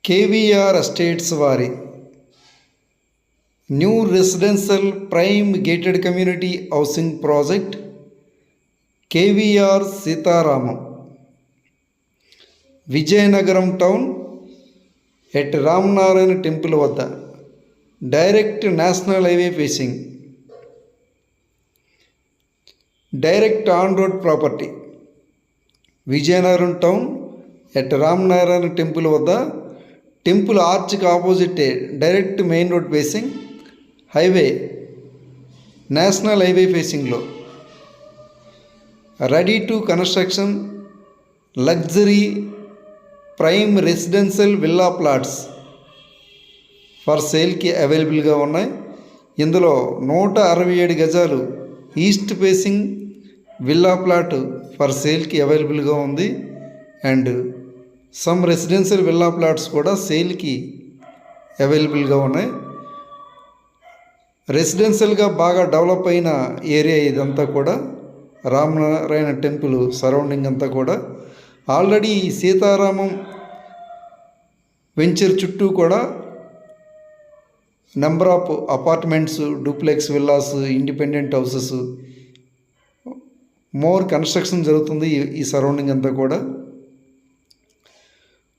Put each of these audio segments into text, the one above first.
KVR estates వారి new residential prime gated community housing project KVR Seetharamam, Vizianagaram town at Ramanarayana temple వద్ద, direct national highway facing, direct on road property. Vizianagaram town at Ramanarayana temple వద్ద, temple ఆర్చ్కి ఆపోజిటే direct main road facing, highway national highway ఫేసింగ్లో ready to construction luxury prime residential villa plots for సేల్కి అవైలబుల్గా ఉన్నాయి. ఇందులో 167 గజాలు east facing villa plot for సేల్కి అవైలబుల్గా ఉంది. And some residential villa plots కూడా సేల్కి అవైలబుల్గా ఉన్నాయి. రెసిడెన్షియల్గా బాగా డెవలప్ అయిన ఏరియా ఇదంతా కూడా. రామనారాయణ టెంపుల్ సరౌండింగ్ అంతా కూడా ఆల్రెడీ సీతారామం వెంచర్ చుట్టూ కూడా number of apartments, duplex villas, independent houses, more construction జరుగుతుంది ఈ సరౌండింగ్ అంతా కూడా.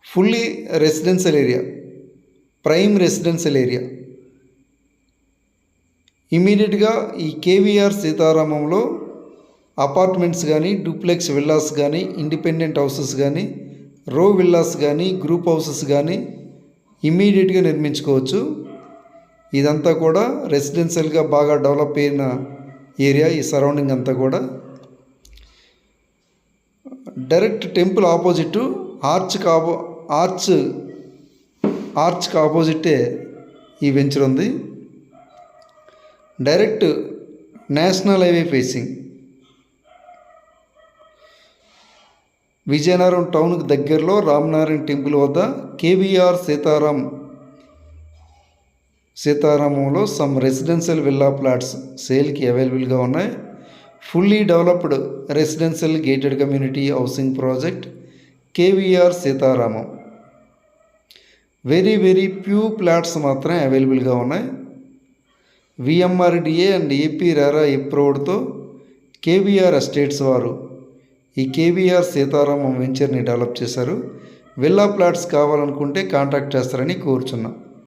Fully residential area, prime residential area. ఇమీడియట్గా ఈ కేవీఆర్ సీతారామంలో అపార్ట్మెంట్స్ కానీ, డూప్లెక్స్ విల్లాస్ కానీ, ఇండిపెండెంట్ హౌసెస్ కానీ, రో విల్లాస్ కానీ, గ్రూప్ హౌసెస్ కానీ ఇమీడియట్గా నిర్మించుకోవచ్చు. ఇదంతా కూడా రెసిడెన్షియల్గా బాగా డెవలప్ అయిన ఏరియా ఈ సరౌండింగ్ అంతా కూడా. డైరెక్ట్ టెంపుల్ ఆపోజిట్ ఆర్చ్కి ఆపోజిటే ఈ వెంచర్ ఉంది. Direct national highway facing. Vizianagaram టౌన్కి దగ్గరలో రామనారాయణ టెంపుల్ వద్ద కేవీఆర్ సీతారామంలో సమ్ రెసిడెన్షియల్ విల్లా ప్లాట్స్ సేల్కి అవైలబుల్గా ఉన్నాయి. Fully developed residential gated community housing project KVR Seetharamam. Very few plots మాత్రమే అవైలబుల్గా ఉన్నాయి. విఎంఆర్డిఏ అండ్ ఏపీ రెరా అప్రూవ్డ్తో కేవీఆర్ ఎస్టేట్స్ వారు ఈ కేవీఆర్ సీతారామం వెంచర్ని డెవలప్ చేశారు. విల్లా ప్లాట్స్ కావాలనుకుంటే కాంటాక్ట్ చేస్తారని కోరుచున్నాం.